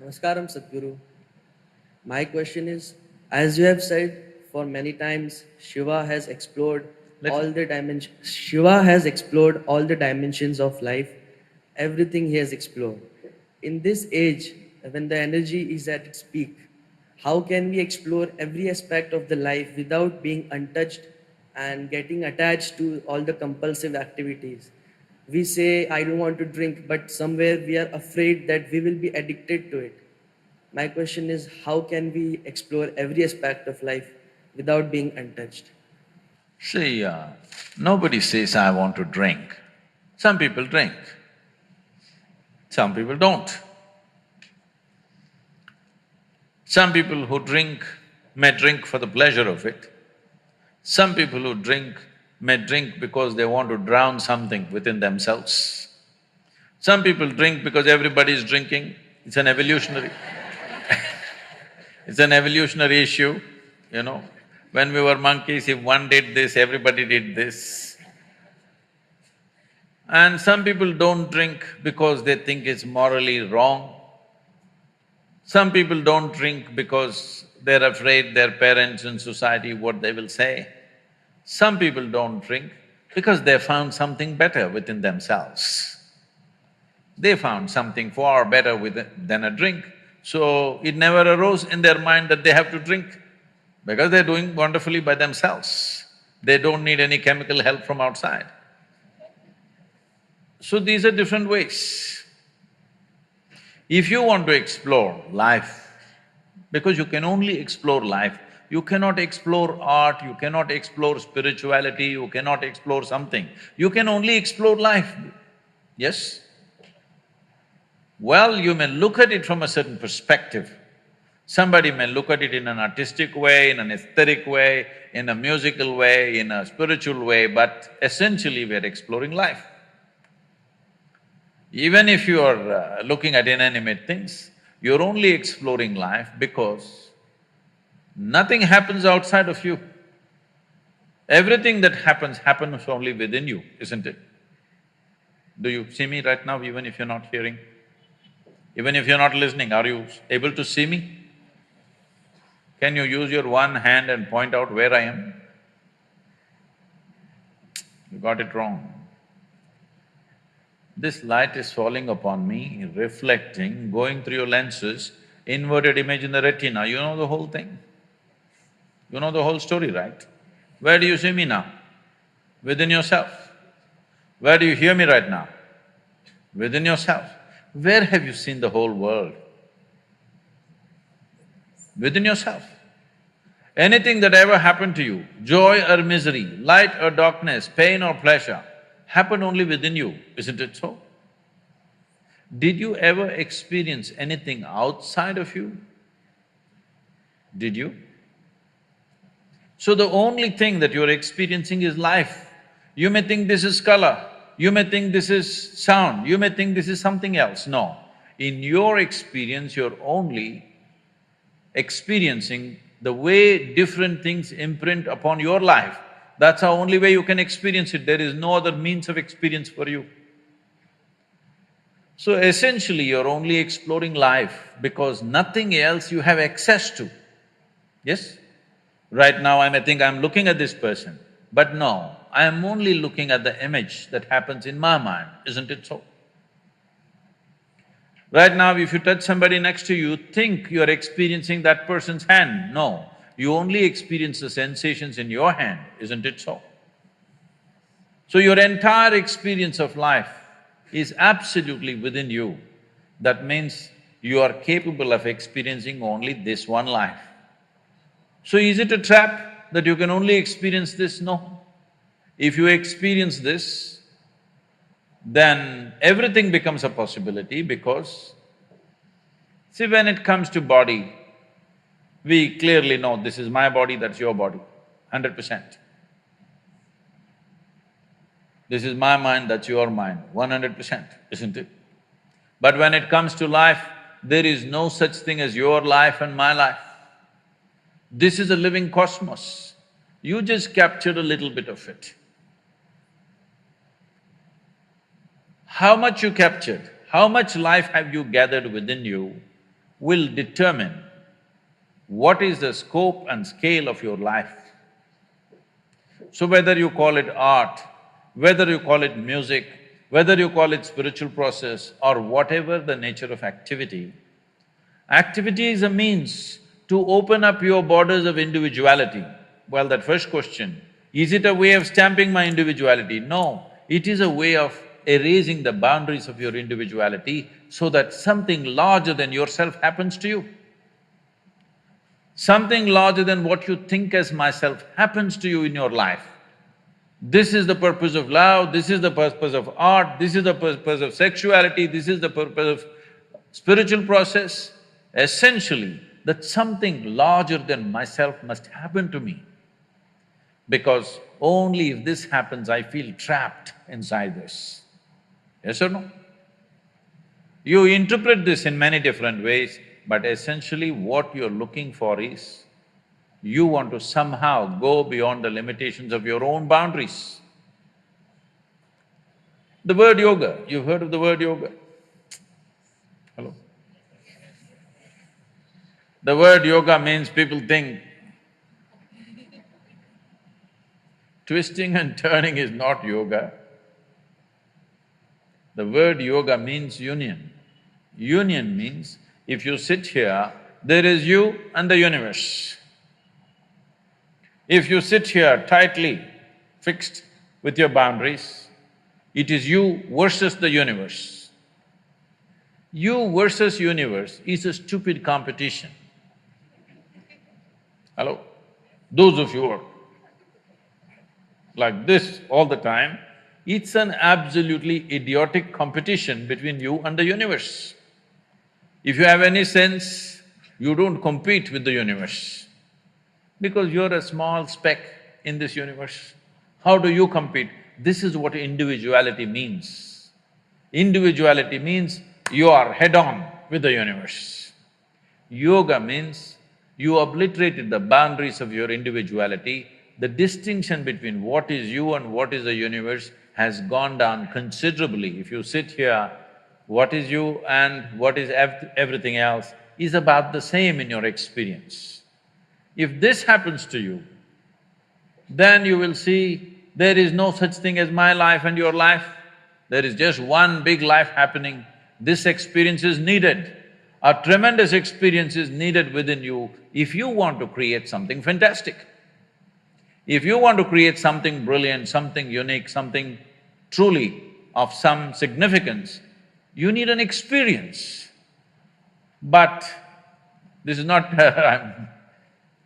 Namaskaram, Sadhguru. My question is, as you have said for many times, Shiva has explored Little. all the dimensions. Shiva has explored all the dimensions of life. Everything he has explored. In this age, when the energy is at its peak, how can we explore every aspect of the life without being untouched and getting attached to all the compulsive activities? We say, I don't want to drink, but somewhere we are afraid that we will be addicted to it. My question is, how can we explore every aspect of life without being untouched? See, nobody says, I want to drink. Some people drink, some people don't. Some people who drink may drink for the pleasure of it. Some people who drink may drink because they want to drown something within themselves. Some people drink because everybody is drinking. It's an evolutionary it's an evolutionary issue, you know. When we were monkeys, if one did this, everybody did this. And some people don't drink because they think it's morally wrong. Some people don't drink because they're afraid their parents and society, what they will say. Some people don't drink because they found something better within themselves. They found something far better than a drink, so it never arose in their mind that they have to drink because they're doing wonderfully by themselves. They don't need any chemical help from outside. So these are different ways. If you want to explore life, because you can only explore life, you cannot explore art, you cannot explore spirituality, you cannot explore something. You can only explore life, yes? Well, you may look at it from a certain perspective. Somebody may look at it in an artistic way, in an aesthetic way, in a musical way, in a spiritual way, but essentially we're exploring life. Even if you are looking at inanimate things, you're only exploring life because nothing happens outside of you. Everything that happens only within you, isn't it? Do you see me right now, even if you're not hearing? Even if you're not listening, are you able to see me? Can you use your one hand and point out where I am? You got it wrong. This light is falling upon me, reflecting, going through your lenses, inverted image in the retina, you know the whole thing? You know the whole story, right? Where do you see me now? Within yourself. Where do you hear me right now? Within yourself. Where have you seen the whole world? Within yourself. Anything that ever happened to you, joy or misery, light or darkness, pain or pleasure, happened only within you, isn't it so? Did you ever experience anything outside of you? Did you? So the only thing that you're experiencing is life. You may think this is color, you may think this is sound, you may think this is something else. No. In your experience, you're only experiencing the way different things imprint upon your life. That's the only way you can experience it, there is no other means of experience for you. So essentially, you're only exploring life because nothing else you have access to, yes? Right now, I may think I'm looking at this person, but no, I am only looking at the image that happens in my mind, isn't it so? Right now, if you touch somebody next to you, think you're experiencing that person's hand. No, you only experience the sensations in your hand, isn't it so? So your entire experience of life is absolutely within you. That means you are capable of experiencing only this one life. So is it a trap that you can only experience this? No. If you experience this, then everything becomes a possibility because, see, when it comes to body, we clearly know this is my body, that's your body, 100%. This is my mind, that's your mind, 100%, isn't it? But when it comes to life, there is no such thing as your life and my life. This is a living cosmos. You just captured a little bit of it. How much you captured, how much life have you gathered within you, will determine what is the scope and scale of your life. So whether you call it art, whether you call it music, whether you call it spiritual process or whatever the nature of activity, activity is a means to open up your borders of individuality. Well, that first question, is it a way of stamping my individuality? No, it is a way of erasing the boundaries of your individuality so that something larger than yourself happens to you. Something larger than what you think as myself happens to you in your life. This is the purpose of love, this is the purpose of art, this is the purpose of sexuality, this is the purpose of spiritual process. Essentially, that something larger than myself must happen to me, because only if this happens, I feel trapped inside this. Yes or no? You interpret this in many different ways, but essentially what you're looking for is, you want to somehow go beyond the limitations of your own boundaries. The word yoga, you've heard of the word yoga? Hello? The word yoga means people think twisting and turning is not yoga. The word yoga means union. Union means if you sit here, there is you and the universe. If you sit here tightly fixed with your boundaries, it is you versus the universe. You versus universe is a stupid competition. Hello? Those of you who are like this all the time, it's an absolutely idiotic competition between you and the universe. If you have any sense, you don't compete with the universe, because you're a small speck in this universe. How do you compete? This is what individuality means. Individuality means you are head-on with the universe. Yoga means you obliterated the boundaries of your individuality. The distinction between what is you and what is the universe has gone down considerably. If you sit here, what is you and what is everything else is about the same in your experience. If this happens to you, then you will see there is no such thing as my life and your life. There is just one big life happening. This experience is needed. A tremendous experience is needed within you if you want to create something fantastic. If you want to create something brilliant, something unique, something truly of some significance, you need an experience. But this is not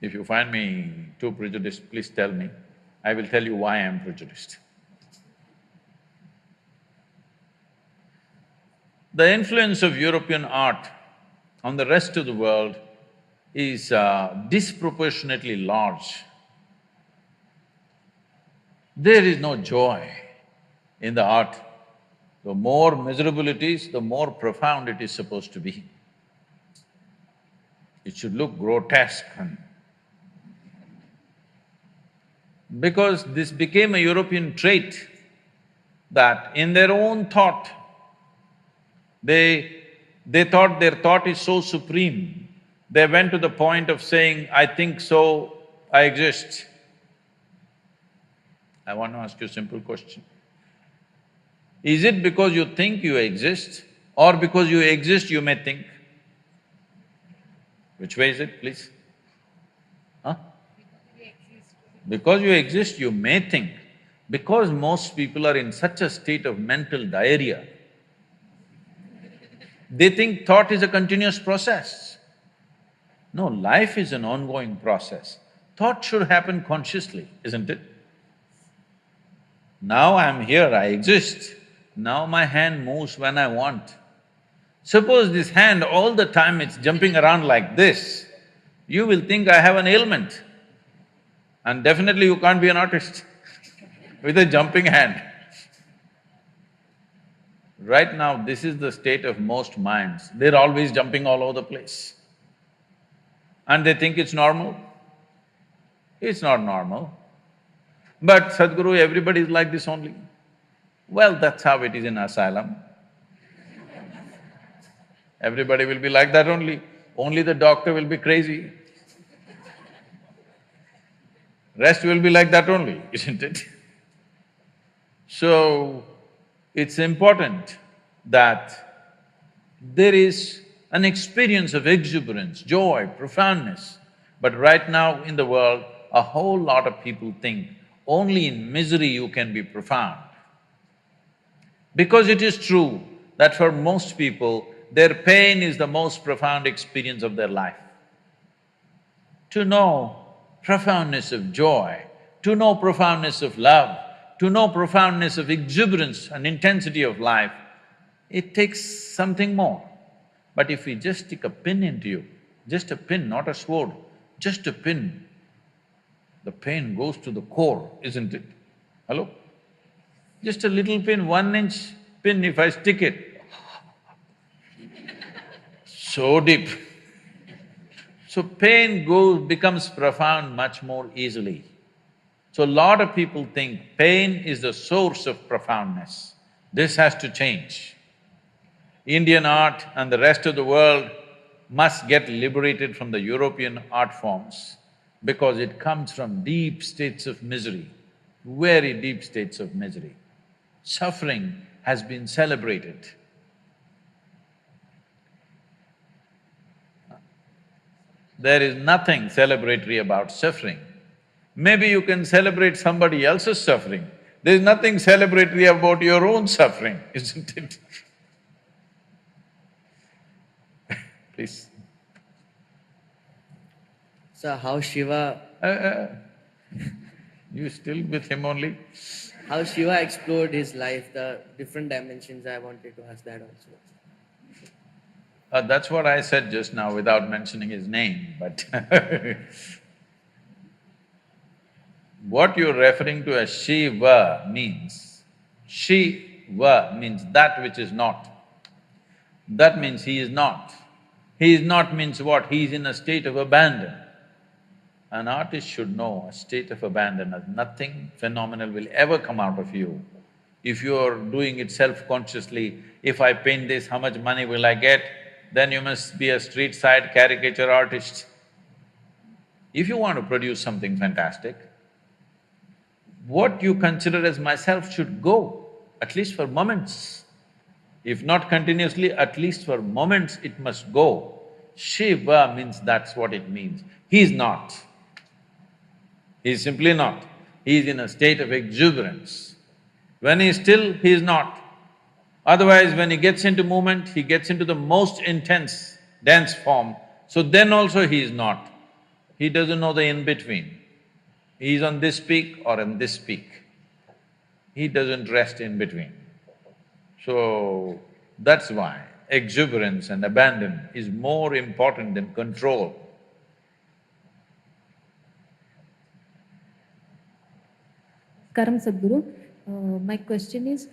if you find me too prejudiced, please tell me. I will tell you why I am prejudiced. The influence of European art on the rest of the world is disproportionately large. There is no joy in the art. The more miserable it is, the more profound it is supposed to be. It should look grotesque and… Because this became a European trait that in their own thought, they thought their thought is so supreme, they went to the point of saying, I think so, I exist. I want to ask you a simple question. Is it because you think you exist or because you exist you may think? Which way is it, please? Huh? Because you exist, you may think. Because most people are in such a state of mental diarrhea, they think thought is a continuous process. No, life is an ongoing process. Thought should happen consciously, isn't it? Now I'm here, I exist. Now my hand moves when I want. Suppose this hand all the time it's jumping around like this, you will think I have an ailment. And definitely you can't be an artist with a jumping hand. Right now, this is the state of most minds. They're always jumping all over the place. And they think it's normal. It's not normal. But Sadhguru, everybody is like this only. Well, that's how it is in asylum. Everybody will be like that only. Only the doctor will be crazy. Rest will be like that only, isn't it? So, it's important that there is an experience of exuberance, joy, profoundness. But right now in the world, a whole lot of people think only in misery you can be profound. Because it is true that for most people, their pain is the most profound experience of their life. To know profoundness of joy, to know profoundness of love, to know profoundness of exuberance and intensity of life, it takes something more. But if we just stick a pin into you, just a pin, not a sword, just a pin, the pain goes to the core, isn't it? Hello? Just a little pin, 1 inch pin, if I stick it, so deep. So pain becomes profound much more easily. So a lot of people think pain is the source of profoundness. This has to change. Indian art and the rest of the world must get liberated from the European art forms because it comes from deep states of misery, very deep states of misery. Suffering has been celebrated. There is nothing celebratory about suffering. Maybe you can celebrate somebody else's suffering. There's nothing celebratory about your own suffering, isn't it? Please. So how Shiva… You still with him only? how Shiva explored his life, the different dimensions, I wanted to ask that also. That's what I said just now without mentioning his name, but what you're referring to as Shiva means that which is not. That means he is not. He is not means what? He is in a state of abandon. An artist should know a state of abandon as nothing phenomenal will ever come out of you. If you're doing it self-consciously, if I paint this, how much money will I get? Then you must be a street-side caricature artist. If you want to produce something fantastic, what you consider as myself should go, at least for moments. If not continuously, at least for moments it must go. Shiva means that's what it means. He's not. He's simply not. He's in a state of exuberance. When he's still, he's not. Otherwise, when he gets into movement, he gets into the most intense dance form, so then also he is not. He doesn't know the in-between. He's on this peak or on this peak. He doesn't rest in between. So, that's why exuberance and abandon is more important than control. Karam Sadhguru, my question is,